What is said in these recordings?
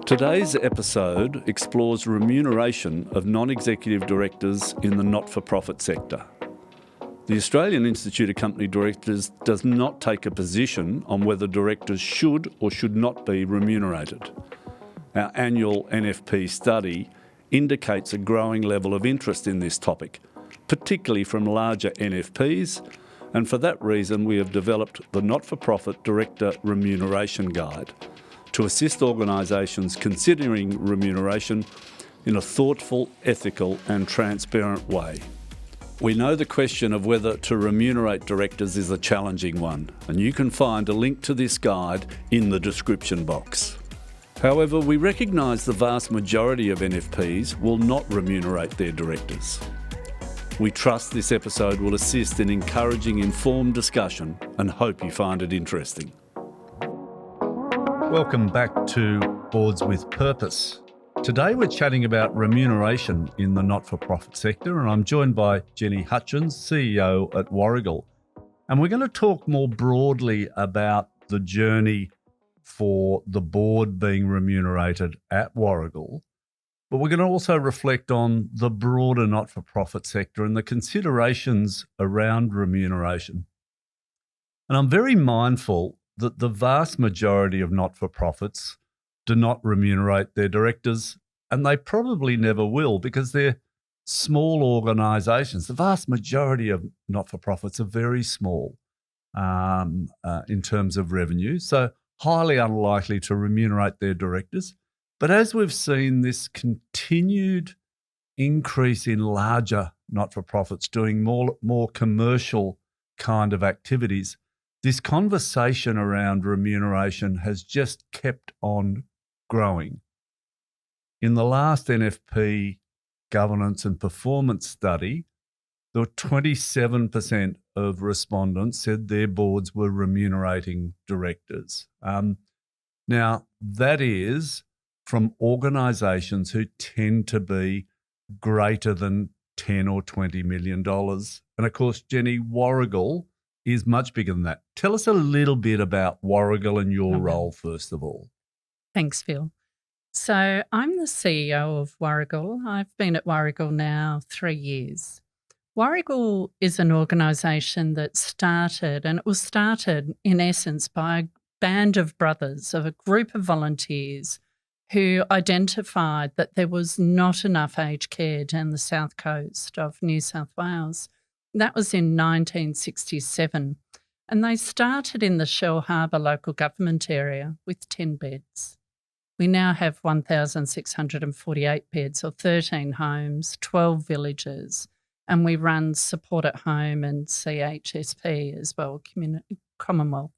Today's episode explores remuneration of non-executive directors in the not-for-profit sector. The Australian Institute of Company Directors does not take a position on whether directors should or should not be remunerated. Our annual NFP study indicates a growing level of interest in this topic, particularly from larger NFPs, and for that reason we have developed the Not-for-Profit Director Remuneration Guide to assist organisations considering remuneration in a thoughtful, ethical and transparent way. We know the question of whether to remunerate directors is a challenging one, and you can find a link to this guide in the description box. However, we recognise the vast majority of NFPs will not remunerate their directors. We trust this episode will assist in encouraging informed discussion and hope you find it interesting. Welcome back to Boards with Purpose. Today we're chatting about remuneration in the not-for-profit sector, and I'm joined by Jenni Hutchins, CEO at Warrigal. And we're going to talk more broadly about the journey for the board being remunerated at Warrigal. But we're going to also reflect on the broader not-for-profit sector and the considerations around remuneration. And I'm very mindful that the vast majority of not-for-profits do not remunerate their directors, and they probably never will because they're small organisations. The vast majority of not-for-profits are very small in terms of revenue, so highly unlikely to remunerate their directors. But as we've seen this continued increase in larger not-for-profits doing more commercial kind of activities, this conversation around remuneration has just kept on growing. In the last NFP governance and performance study, there were 27% of respondents said their boards were remunerating directors. Now, that is from organisations who tend to be greater than $10 or $20 million. And of course, Jenni, Warrigal is much bigger than that. Tell us a little bit about Warrigal and your role, first of all. Thanks, Phil. So I'm the CEO of Warrigal. I've been at Warrigal now 3 years. Warrigal is an organisation that started in essence by a band of brothers, of a group of volunteers who identified that there was not enough aged care down the south coast of New South Wales. That was in 1967, and they started in the Shell Harbour local government area with 10 beds. We now have 1,648 beds, or 13 homes, 12 villages, and we run support at home and CHSP as well, Commonwealth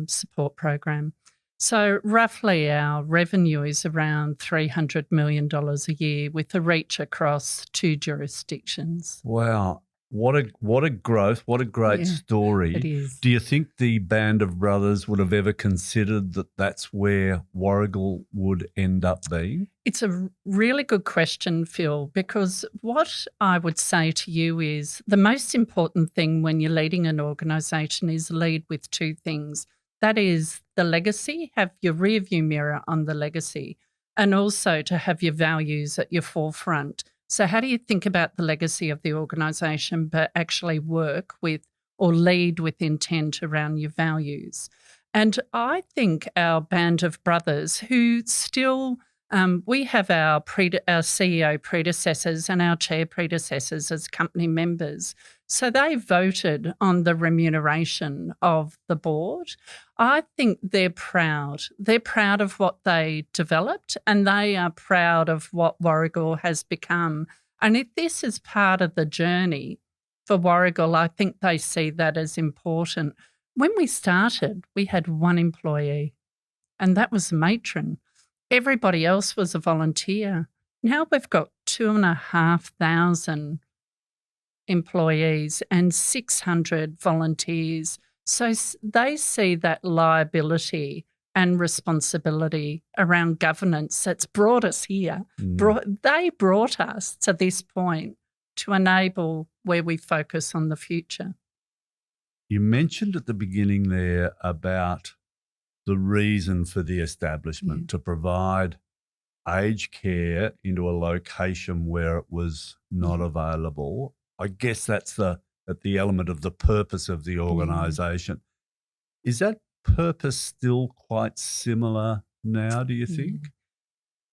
support program. So roughly our revenue is around $300 million a year with a reach across 2 jurisdictions. Wow. What a growth, what a great story. It is. Do you think the band of brothers would have ever considered that that's where Warrigal would end up being? It's a really good question, Phil, because what I would say to you is the most important thing when you're leading an organisation is lead with 2 things. That is the legacy, have your rearview mirror on the legacy, and also to have your values at your forefront. So how do you think about the legacy of the organisation but actually work with or lead with intent around your values? And I think our band of brothers who still we have our CEO predecessors and our chair predecessors as company members. So they voted on the remuneration of the board. I think they're proud. They're proud of what they developed and they are proud of what Warrigal has become. And if this is part of the journey for Warrigal, I think they see that as important. When we started, we had 1 employee, and that was a matron. Everybody else was a volunteer. Now we've got 2,500 employees and 600 volunteers. So they see that liability and responsibility around governance that's brought us here. They brought us to this point to enable where we focus on the future. You mentioned at the beginning there about the reason for the establishment, to provide aged care into a location where it was not available. I guess that's at the element of the purpose of the organisation. Is that purpose still quite similar now, do you think?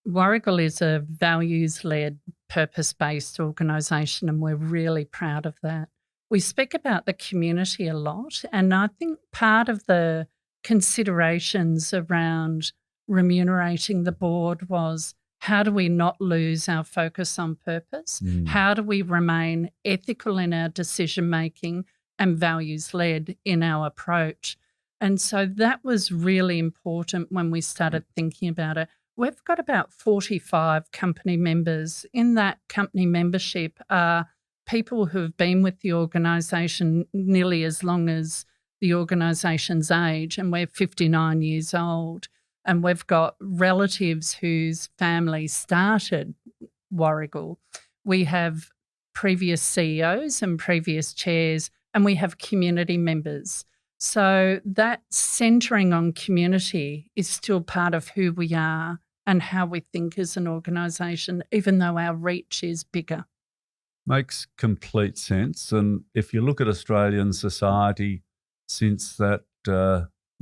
Warrigal is a values-led, purpose-based organisation, and we're really proud of that. We speak about the community a lot, and I think part of the considerations around remunerating the board was, how do we not lose our focus on purpose? How do we remain ethical in our decision-making and values-led in our approach? And so that was really important when we started thinking about it. We've got about 45 company members. In that company membership are people who have been with the organisation nearly as long as the organisation's age, and we're 59 years old. And we've got relatives whose family started Warrigal. We have previous CEOs and previous chairs, and we have community members. So that centering on community is still part of who we are and how we think as an organisation, even though our reach is bigger. Makes complete sense. And if you look at Australian society since that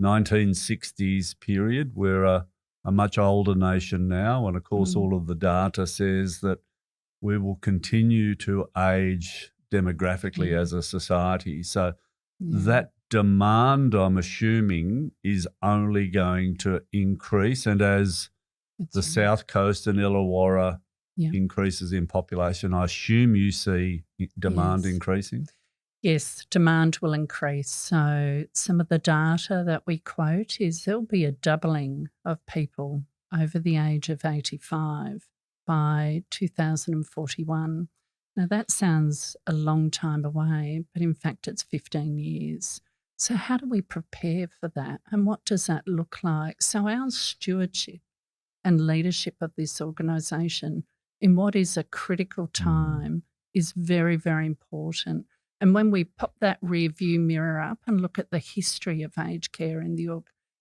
1960s period, we're a much older nation now. And of course, all of the data says that we will continue to age demographically as a society. So that demand, I'm assuming, is only going to increase. And as the South Coast and Illawarra increases in population, I assume you see demand increasing? Yes, demand will increase. So some of the data that we quote is there'll be a doubling of people over the age of 85 by 2041. Now that sounds a long time away, but in fact it's 15 years. So how do we prepare for that, and what does that look like? So our stewardship and leadership of this organisation in what is a critical time is very, very important. And when we pop that rear view mirror up and look at the history of aged care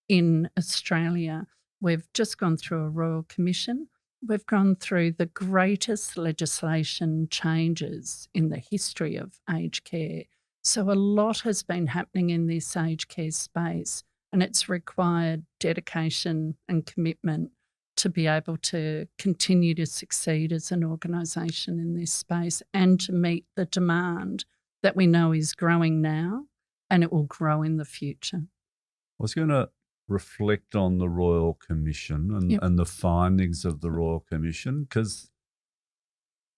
in Australia, we've just gone through a Royal Commission. We've gone through the greatest legislation changes in the history of aged care. So a lot has been happening in this aged care space, and it's required dedication and commitment to be able to continue to succeed as an organisation in this space and to meet the demand that we know is growing now, and it will grow in the future. I was going to reflect on the Royal Commission and the findings of the Royal Commission, because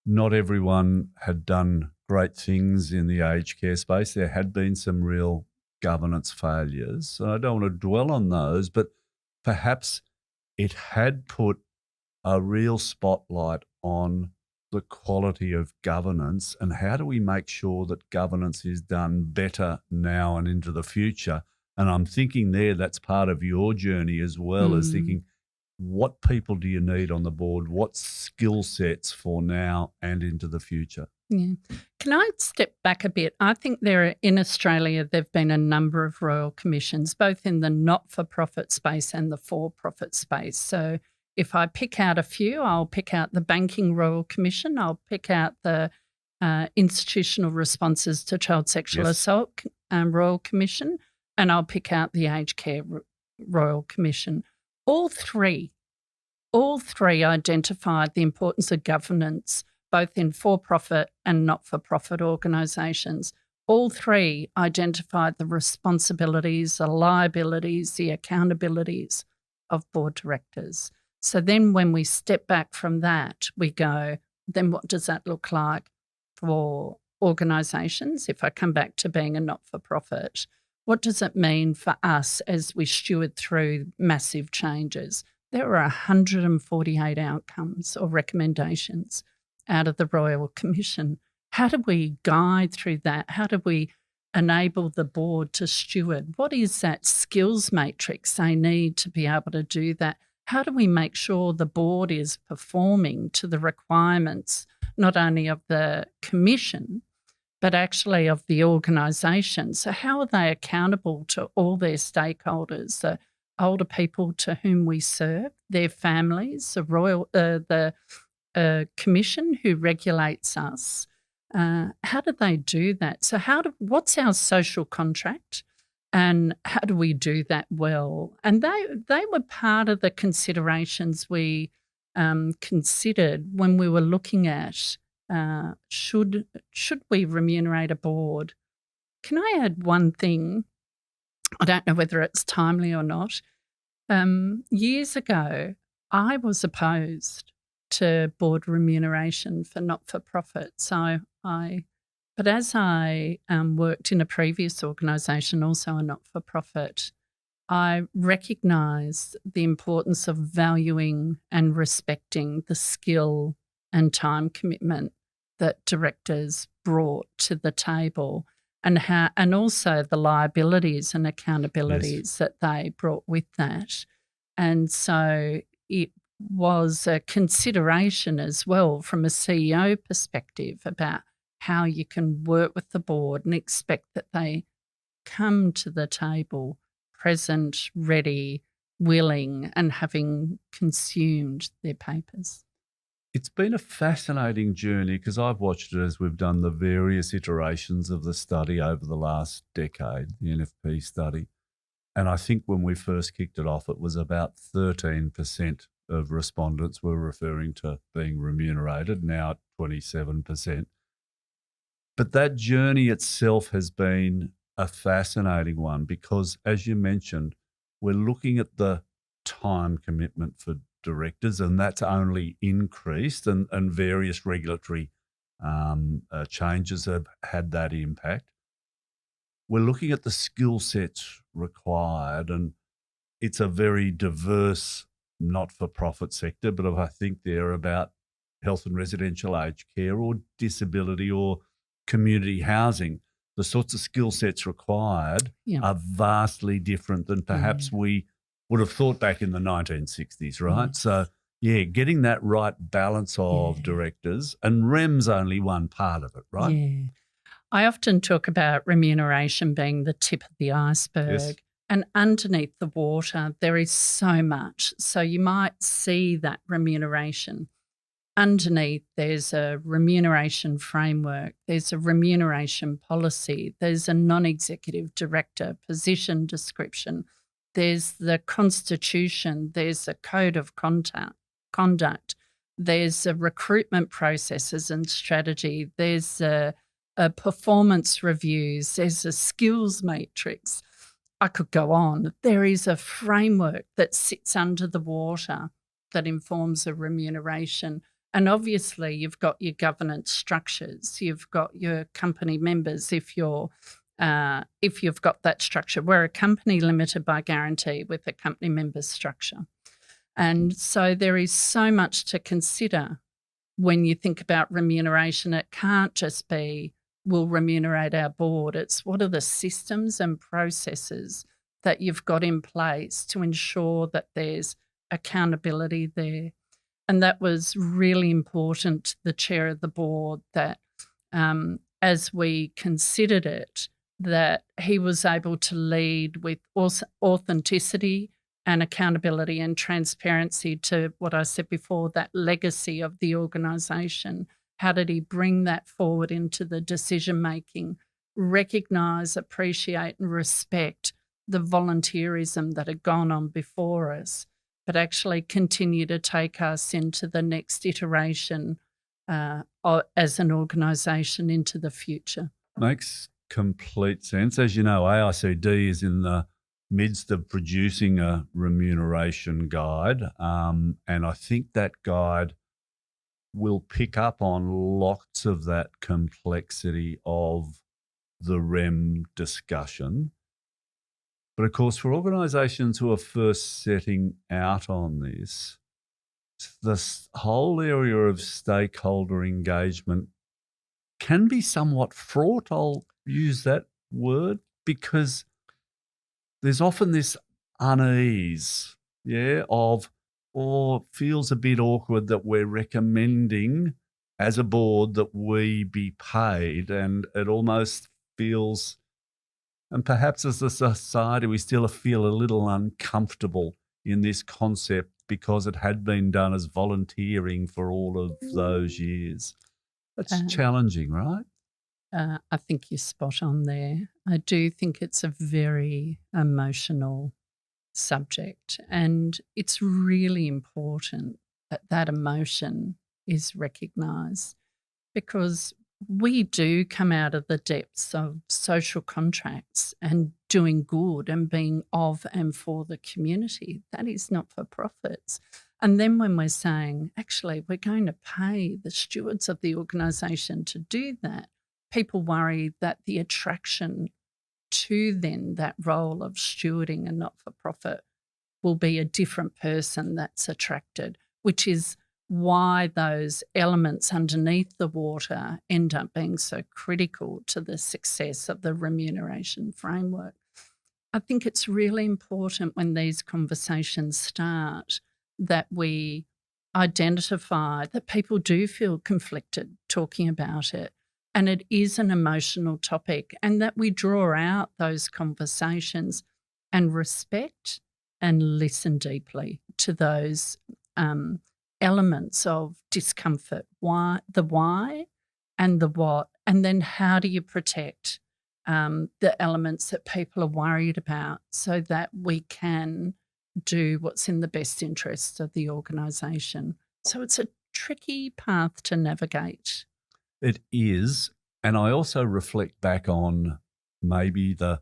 not everyone had done great things in the aged care space. There had been some real governance failures. And I don't want to dwell on those, but perhaps it had put a real spotlight on the quality of governance, and how do we make sure that governance is done better now and into the future. And I'm thinking that's part of your journey as well, as thinking, what people do you need on the board? What skill sets for now and into the future? Yeah. Can I step back a bit? I think in Australia, there have been a number of Royal Commissions, both in the not-for-profit space and the for-profit space. So if I pick out a few, I'll pick out the Banking Royal Commission, I'll pick out the Institutional Responses to Child Sexual Assault Royal Commission, and I'll pick out the Aged Care Royal Commission. All three identified the importance of governance, both in for-profit and not-for-profit organisations. All three identified the responsibilities, the liabilities, the accountabilities of board directors. So then when we step back from that, we go, then what does that look like for organisations? If I come back to being a not-for-profit, what does it mean for us as we steward through massive changes? There are 148 outcomes or recommendations out of the Royal Commission. How do we guide through that? How do we enable the board to steward? What is that skills matrix they need to be able to do that? How do we make sure the board is performing to the requirements, not only of the commission, but actually of the organisation? So how are they accountable to all their stakeholders, the older people to whom we serve, their families, the commission who regulates us. How do they do that? So what's our social contract, and how do we do that well? And they were part of the considerations we considered when we were looking at should we remunerate a board. Can I add one thing? I don't know whether it's timely or not. Years ago, I was opposed to board remuneration for not-for-profit. But as I worked in a previous organisation, also a not-for-profit, I recognised the importance of valuing and respecting the skill and time commitment that directors brought to the table, and also the liabilities and accountabilities that they brought with that. And so it was a consideration as well from a CEO perspective about how you can work with the board and expect that they come to the table present, ready, willing, and having consumed their papers. It's been a fascinating journey because I've watched it as we've done the various iterations of the study over the last decade, the NFP study. And I think when we first kicked it off, it was about 13% of respondents were referring to being remunerated, now at 27%. But that journey itself has been a fascinating one because, as you mentioned, we're looking at the time commitment for directors, and that's only increased, and various regulatory changes have had that impact. We're looking at the skill sets required, and it's a very diverse not-for-profit sector, but I think they're about health and residential aged care or disability or community housing. The sorts of skill sets required are vastly different than perhaps we would have thought back in the 1960s, right? Yes. So, getting that right balance of directors, and REM's only one part of it, right? Yeah. I often talk about remuneration being the tip of the iceberg. Yes. And underneath the water, there is so much. So you might see that remuneration. Underneath, there's a remuneration framework, there's a remuneration policy, there's a non-executive director position description, there's the constitution, there's a code of conduct, there's a recruitment processes and strategy, there's a performance reviews, there's a skills matrix. I could go on. There is a framework that sits under the water that informs a remuneration. And obviously, you've got your governance structures. You've got your company members. If you've got that structure, we're a company limited by guarantee with a company members structure, and so there is so much to consider when you think about remuneration. It can't just be we'll remunerate our board. It's what are the systems and processes that you've got in place to ensure that there's accountability there. And that was really important to the chair of the board, that as we considered it, that he was able to lead with authenticity and accountability and transparency to what I said before, that legacy of the organisation. How did he bring that forward into the decision-making, recognise, appreciate and respect the volunteerism that had gone on before us, but actually continue to take us into the next iteration as an organisation into the future? Makes complete sense. As you know, AICD is in the midst of producing a remuneration guide, and I think that guide will pick up on lots of that complexity of the REM discussion. But of course, for organisations who are first setting out on this whole area of stakeholder engagement can be somewhat fraught. I'll use that word because there's often this unease, or feels a bit awkward that we're recommending as a board that we be paid, and it almost feels And perhaps as a society, we still feel a little uncomfortable in this concept because it had been done as volunteering for all of those years. That's Uh, challenging, right? I think you're spot on there. I do think it's a very emotional subject, and it's really important that that emotion is recognised, because we do come out of the depths of social contracts and doing good and being of and for the community. That is not for profits. And then when we're saying, actually, we're going to pay the stewards of the organisation to do that, people worry that the attraction to then that role of stewarding a not for profit will be a different person that's attracted, which is why those elements underneath the water end up being so critical to the success of the remuneration framework. I think it's really important when these conversations start that we identify that people do feel conflicted talking about it, and it is an emotional topic, and that we draw out those conversations and respect and listen deeply to those elements of discomfort, why and the what, and then how do you protect the elements that people are worried about so that we can do what's in the best interests of the organisation. So it's a tricky path to navigate. It is. And I also reflect back on maybe the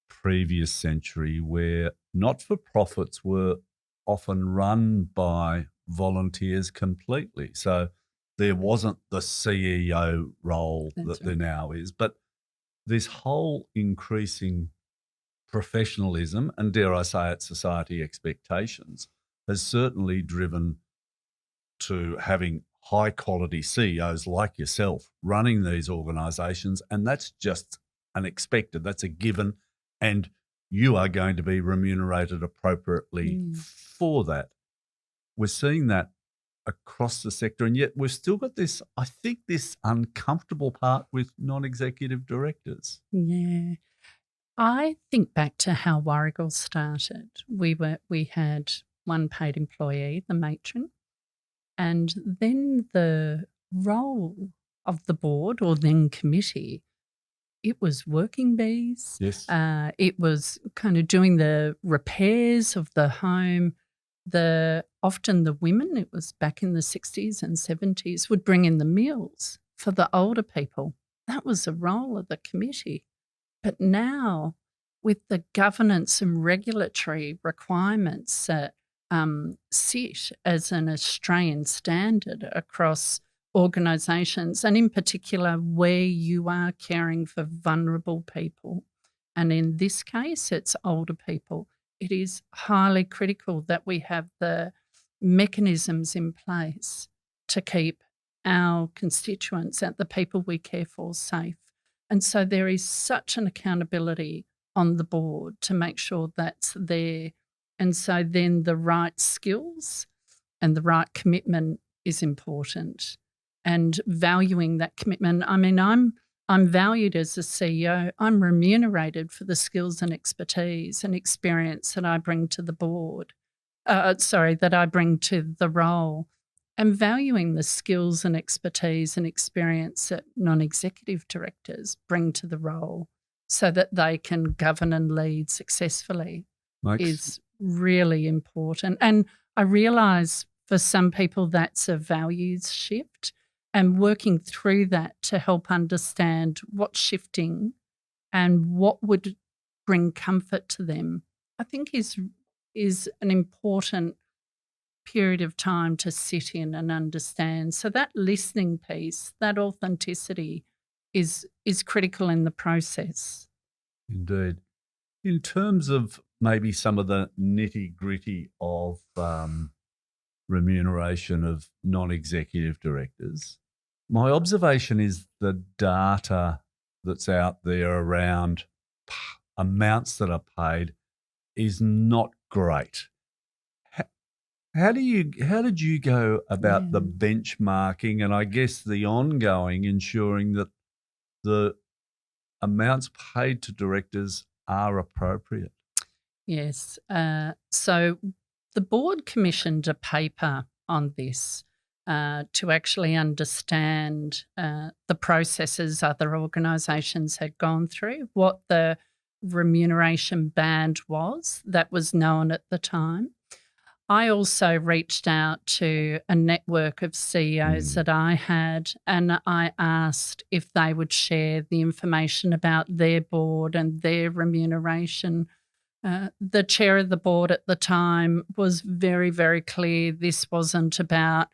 previous century where not-for-profits were often run by volunteers completely. So there wasn't the CEO role That's that there right. now is, but this whole increasing professionalism and, dare I say it, society expectations has certainly driven to having high quality CEOs like yourself running these organisations, and that's just unexpected. That's a given, and you are going to be remunerated appropriately for that. We're seeing that across the sector, and yet we've still got this, I think, this uncomfortable part with non-executive directors. Yeah. I think back to how Warrigal started. We had one paid employee, the matron, and then the role of the board or then committee, it was working bees. Yes. It was kind of doing the repairs of the home. Often the women, it was back in the 60s and 70s, would bring in the meals for the older people. That was the role of the committee. But now, with the governance and regulatory requirements that sit as an Australian standard across organisations, and in particular where you are caring for vulnerable people, and in this case it's older people, it is highly critical that we have the mechanisms in place to keep our constituents and the people we care for safe. And so there is such an accountability on the board to make sure that's there. And so then the right skills and the right commitment is important, and valuing that commitment. I mean, I'm valued as a CEO. I'm remunerated for the skills and expertise and experience that I bring to the board. That I bring to the role. And valuing the skills and expertise and experience that non-executive directors bring to the role so that they can govern and lead successfully is really important. And I realise for some people that's a values shift, and working through that to help understand what's shifting and what would bring comfort to them, I think is an important period of time to sit in and understand. So that listening piece, that authenticity is critical in the process. Indeed. In terms of maybe some of the nitty-gritty of remuneration of non-executive directors, my observation is the data that's out there around amounts that are paid is not great. How did you go about the benchmarking and I guess the ongoing ensuring that the amounts paid to directors are appropriate? Yes. So the board commissioned a paper on this to actually understand the processes other organisations had gone through, what the remuneration band was that was known at the time. I also reached out to a network of CEOs that I had, and I asked if they would share the information about their board and their remuneration. The chair of the board at the time was very, very clear this wasn't about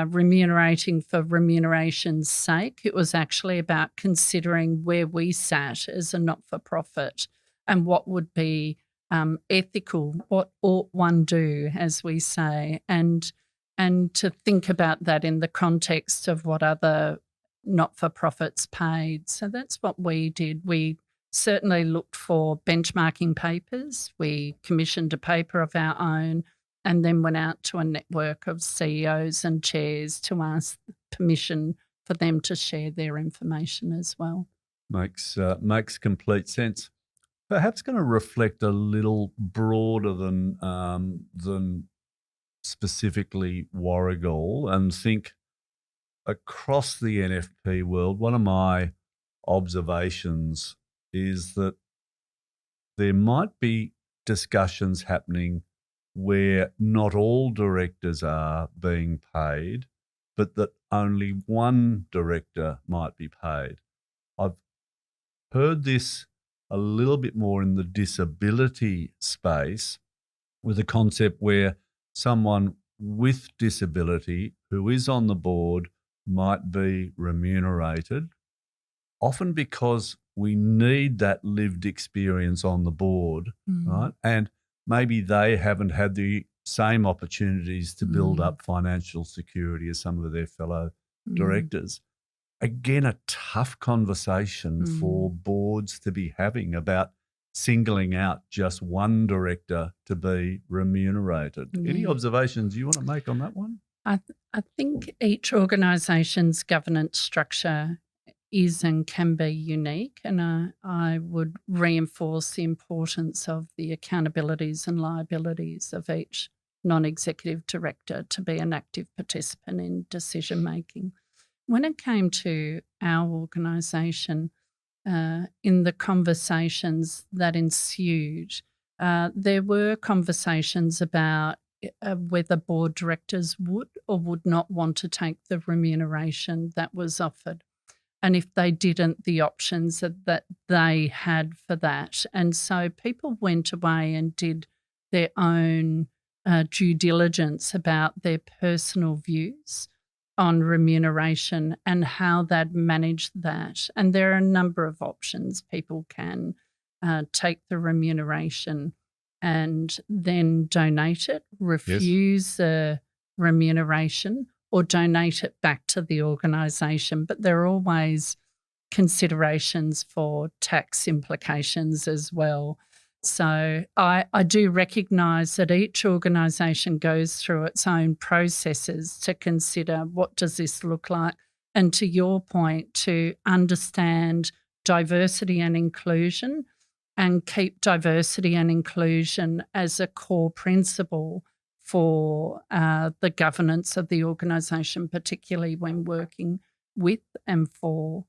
remunerating for remuneration's sake. It was actually about considering where we sat as a not-for-profit and what would be ethical, what ought one do, as we say, and to think about that in the context of what other not-for-profits paid. So that's what we did. We certainly looked for benchmarking papers. We commissioned a paper of our own and then went out to a network of CEOs and chairs to ask permission for them to share their information as well. Makes complete sense. Perhaps going to reflect a little broader than specifically Warrigal and think across the NFP world. One of my observations is that there might be discussions happening where not all directors are being paid, but that only one director might be paid. I've heard this a little bit more in the disability space with a concept where someone with disability who is on the board might be remunerated, often because we need that lived experience on the board, right? And maybe they haven't had the same opportunities to build up financial security as some of their fellow directors. Again, a tough conversation for boards to be having about singling out just one director to be remunerated. Any observations you want to make on that one? I think each organisation's governance structure is and can be unique, and I would reinforce the importance of the accountabilities and liabilities of each non-executive director to be an active participant in decision making. When it came to our organisation, in the conversations that ensued, there were conversations about whether board directors would or would not want to take the remuneration that was offered. And if they didn't, the options that they had for that. And so people went away and did their own due diligence about their personal views on remuneration and how they'd manage that. And there are a number of options. People can take the remuneration and then donate it, refuse the remuneration, or donate it back to the organisation. But there are always considerations for tax implications as well. So I do recognise that each organisation goes through its own processes to consider what does this look like, and to your point, to understand diversity and inclusion and keep diversity and inclusion as a core principle for the governance of the organisation, particularly when working with and for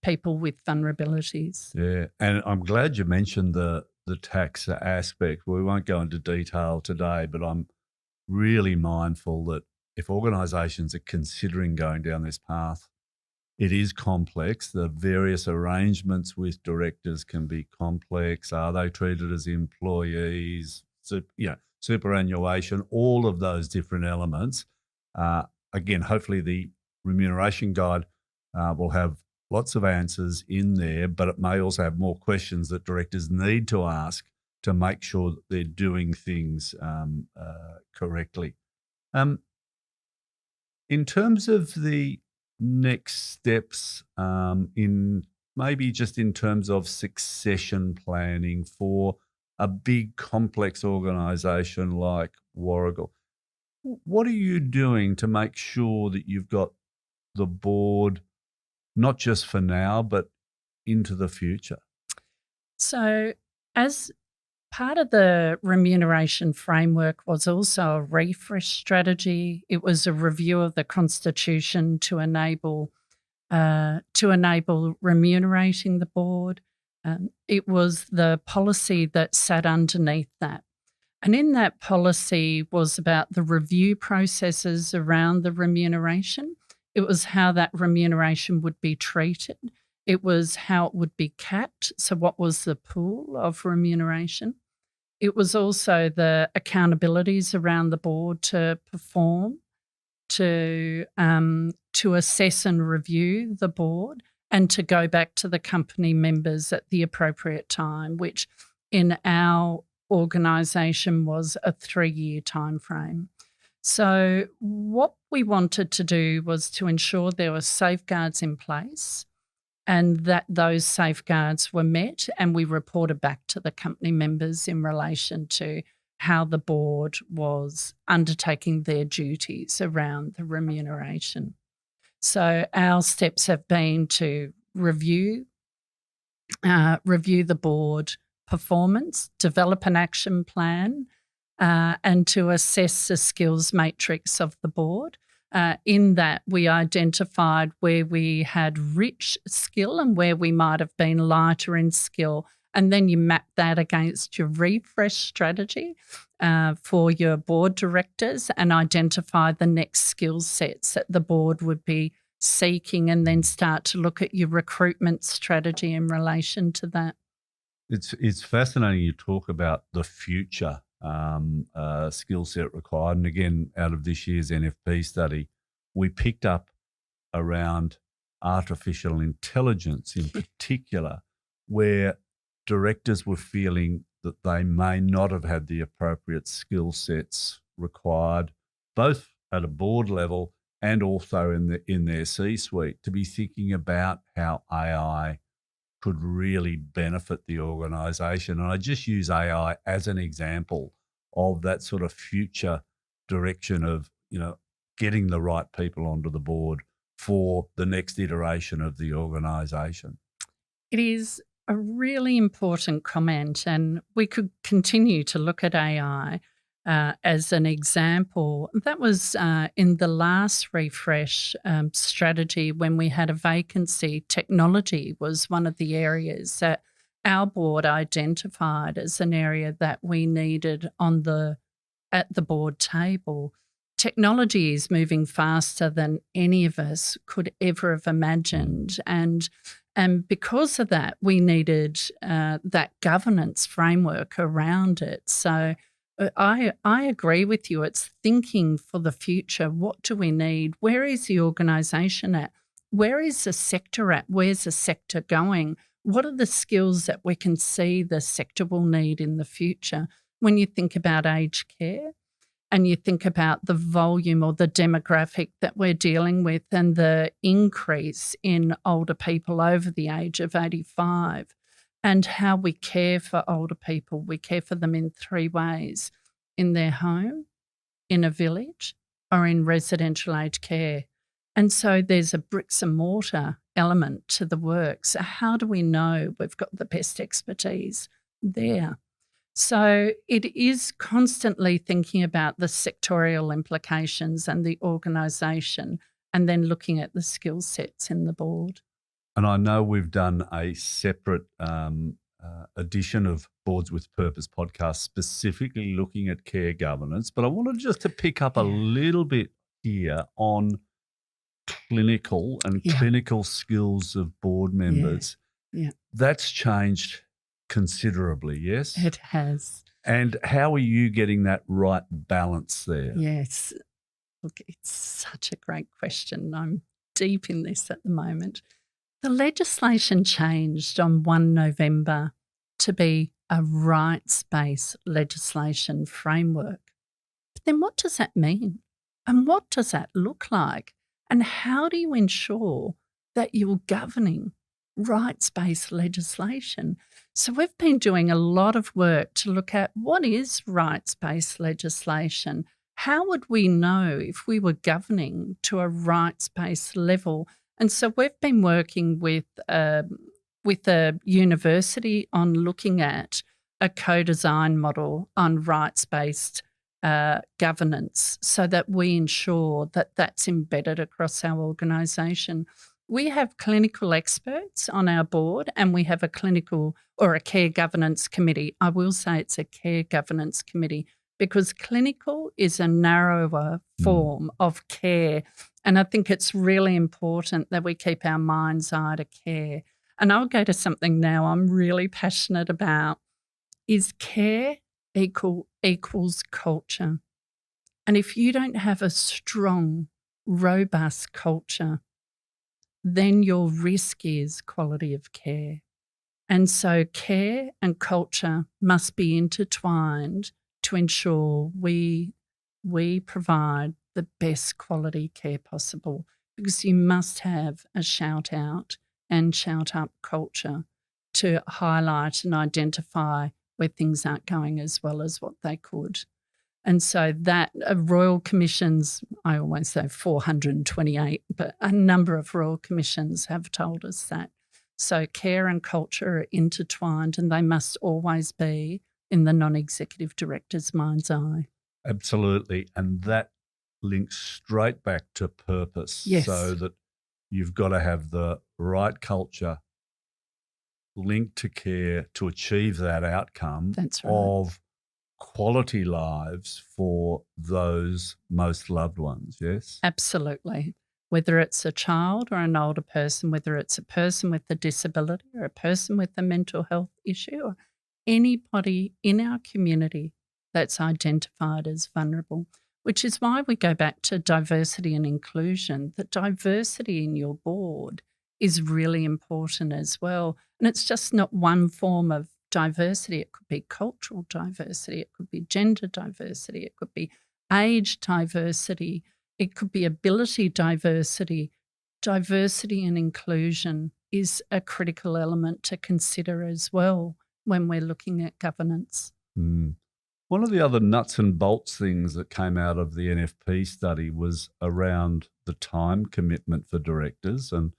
people with vulnerabilities. Yeah, and I'm glad you mentioned the tax aspect. We won't go into detail today, but I'm really mindful that if organisations are considering going down this path, it is complex. The various arrangements with directors can be complex. Are they treated as employees? Superannuation, all of those different elements. Again, hopefully the remuneration guide will have lots of answers in there, but it may also have more questions that directors need to ask to make sure that they're doing things correctly. In terms of the next steps, in terms of succession planning for a big complex organisation like Warrigal, what are you doing to make sure that you've got the board, not just for now, but into the future? So, as part of the remuneration framework was also a refresh strategy. It was a review of the constitution to enable remunerating the board. It was the policy that sat underneath that. And in that policy was about the review processes around the remuneration. It was how that remuneration would be treated. It was how it would be capped. So, what was the pool of remuneration? It was also the accountabilities around the board to perform, to assess and review the board, and to go back to the company members at the appropriate time, which in our organisation was a 3-year timeframe. So what we wanted to do was to ensure there were safeguards in place and that those safeguards were met, and we reported back to the company members in relation to how the board was undertaking their duties around the remuneration. So our steps have been to review the board performance, develop an action plan, and to assess the skills matrix of the board. In that, we identified where we had rich skill and where we might have been lighter in skill. And then you map that against your refresh strategy for your board directors and identify the next skill sets that the board would be seeking, and then start to look at your recruitment strategy in relation to that. It's fascinating you talk about the future skill set required. And again, out of this year's NFP study, we picked up around artificial intelligence in particular, where directors were feeling that they may not have had the appropriate skill sets required, both at a board level and also in their C-suite, to be thinking about how AI could really benefit the organisation. And I just use AI as an example of that sort of future direction of, getting the right people onto the board for the next iteration of the organisation. It is a really important comment, and we could continue to look at AI as an example. That was in the last refresh strategy when we had a vacancy. Technology was one of the areas that our board identified as an area that we needed at the board table. Technology is moving faster than any of us could ever have imagined, and because of that, we needed that governance framework around it. So I agree with you. It's thinking for the future. What do we need? Where is the organisation at? Where is the sector at? Where's the sector going? What are the skills that we can see the sector will need in the future? When you think about aged care and you think about the volume or the demographic that we're dealing with and the increase in older people over the age of 85, and how we care for older people. We care for them in 3 ways: in their home, in a village, or in residential aged care. And so there's a bricks and mortar element to the work. So how do we know we've got the best expertise there? So it is constantly thinking about the sectorial implications and the organisation, and then looking at the skill sets in the board. And I know we've done a separate edition of Boards with Purpose podcast specifically looking at care governance, but I wanted just to pick up a little bit here on clinical skills of board members. Yeah. That's changed considerably, yes? It has. And how are you getting that right balance there? Yes. Look, it's such a great question. I'm deep in this at the moment. The legislation changed on 1 November to be a rights-based legislation framework. But then what does that mean? And what does that look like? And how do you ensure that you're governing rights-based legislation? So we've been doing a lot of work to look at what is rights-based legislation. How would we know if we were governing to a rights-based level? And so we've been working with with a university on looking at a co-design model on rights-based governance so that we ensure that that's embedded across our organisation. We have clinical experts on our board and we have a clinical or a care governance committee. I will say it's a care governance committee because clinical is a narrower form of care. And I think it's really important that we keep our mind's eye to care. And I'll go to something now I'm really passionate about. Is care equals culture. And if you don't have a strong, robust culture, then your risk is quality of care. And so care and culture must be intertwined to ensure we provide the best quality care possible, because you must have a shout out and shout up culture to highlight and identify where things aren't going as well as what they could. And so that Royal Commissions, I always say 428, but a number of Royal Commissions have told us that. So care and culture are intertwined and they must always be in the non-executive director's mind's eye. Absolutely. And that links straight back to purpose. Yes. So that you've got to have the right culture linked to care to achieve that outcome. That's right. Of quality lives for those most loved ones, yes? Absolutely. Whether it's a child or an older person, whether it's a person with a disability or a person with a mental health issue or anybody in our community that's identified as vulnerable, which is why we go back to diversity and inclusion. The diversity in your board is really important as well. And it's just not one form of diversity. It could be cultural diversity, it could be gender diversity, it could be age diversity, it could be ability diversity. Diversity and inclusion is a critical element to consider as well when we're looking at governance. One of the other nuts and bolts things that came out of the NFP study was around the time commitment for directors. And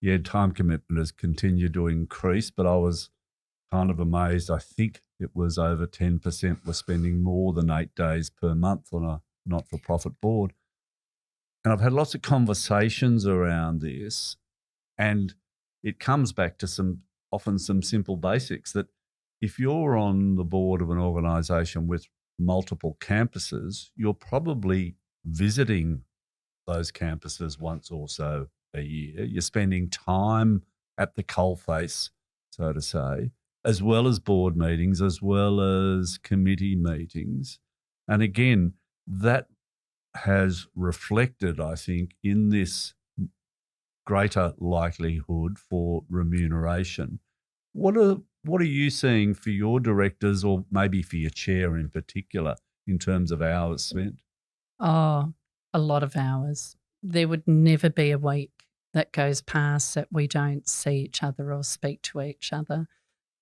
yeah, time commitment has continued to increase, but I was kind of amazed. I think it was over 10% were spending more than 8 days per month on a not-for-profit board. And I've had lots of conversations around this, and it comes back to often some simple basics that if you're on the board of an organisation with multiple campuses, you're probably visiting those campuses once or so a year. You're spending time at the coalface, so to say, as well as board meetings, as well as committee meetings. And again, that has reflected, I think, in this greater likelihood for remuneration. What are you seeing for your directors, or maybe for your chair in particular, in terms of hours spent? Oh, a lot of hours. There would never be a week that goes past that we don't see each other or speak to each other.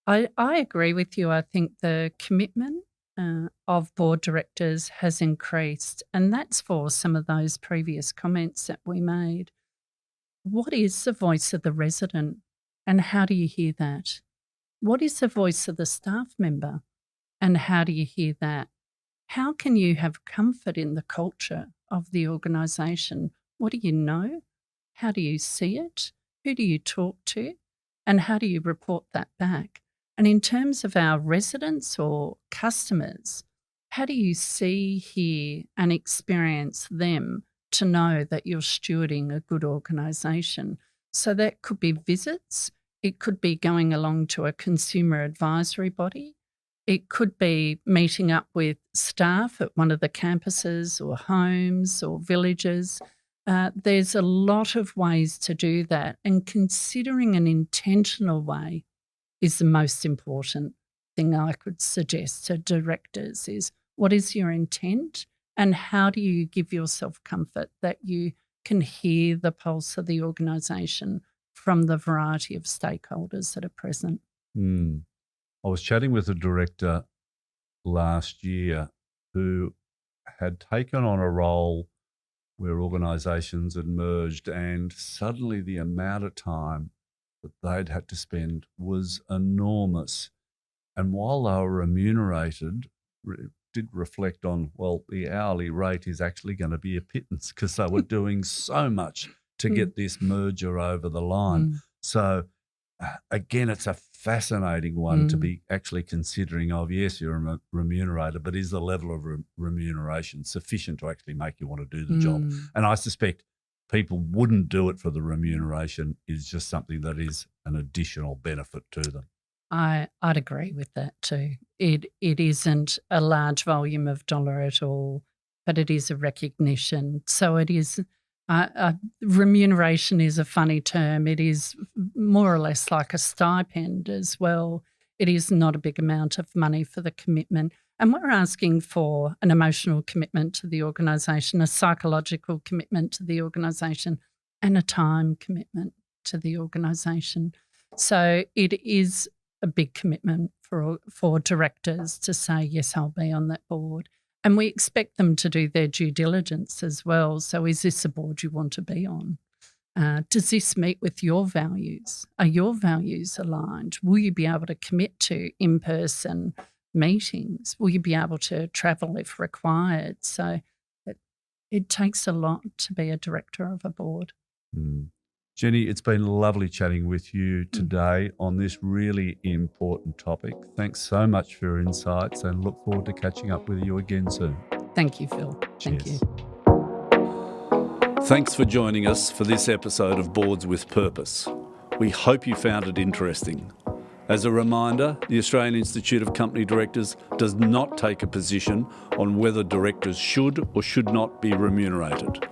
I agree with you. I think the commitment of board directors has increased, and that's for some of those previous comments that we made. What is the voice of the resident, and how do you hear that? What is the voice of the staff member, and how do you hear that? How can you have comfort in the culture of the organisation? What do you know? How do you see it? Who do you talk to? And how do you report that back? And in terms of our residents or customers, how do you see, hear and experience them to know that you're stewarding a good organisation? So that could be visits, it could be going along to a consumer advisory body, it could be meeting up with staff at one of the campuses or homes or villages. There's a lot of ways to do that, and considering an intentional way is the most important thing I could suggest to directors is what is your intent and how do you give yourself comfort that you can hear the pulse of the organisation from the variety of stakeholders that are present. I was chatting with a director last year who had taken on a role where organisations had merged, and suddenly the amount of time that they'd had to spend was enormous. And while they were remunerated, did reflect on, well, the hourly rate is actually going to be a pittance because they were doing so much to get this merger over the line. So again, it's a fascinating one to be actually considering of, yes, you're remunerated, but is the level of remuneration sufficient to actually make you want to do the job? And I suspect people wouldn't do it for the remuneration. It's just something that is an additional benefit to them. I'd agree with that too. It isn't a large volume of dollar at all, but it is a recognition. So it is remuneration is a funny term. It is more or less like a stipend as well. It is not a big amount of money for the commitment. And we're asking for an emotional commitment to the organisation, a psychological commitment to the organisation, and a time commitment to the organisation. So it is a big commitment for directors to say, yes, I'll be on that board. And we expect them to do their due diligence as well. So is this a board you want to be on? Does this meet with your values? Are your values aligned? Will you be able to commit to in-person meetings? Will you be able to travel if required? So it takes a lot to be a director of a board. Jenni, it's been lovely chatting with you today on this really important topic. Thanks so much for your insights and look forward to catching up with you again soon. Thank you, Phil. Cheers. Thank you. Thanks for joining us for this episode of Boards with Purpose. We hope you found it interesting. As a reminder, the Australian Institute of Company Directors does not take a position on whether directors should or should not be remunerated.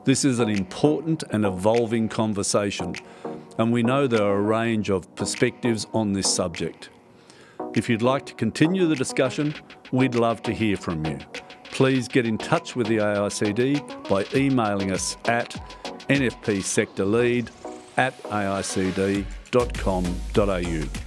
This is an important and evolving conversation, and we know there are a range of perspectives on this subject. If you'd like to continue the discussion, we'd love to hear from you. Please get in touch with the AICD by emailing us at nfpsectorlead@aicd.com.au.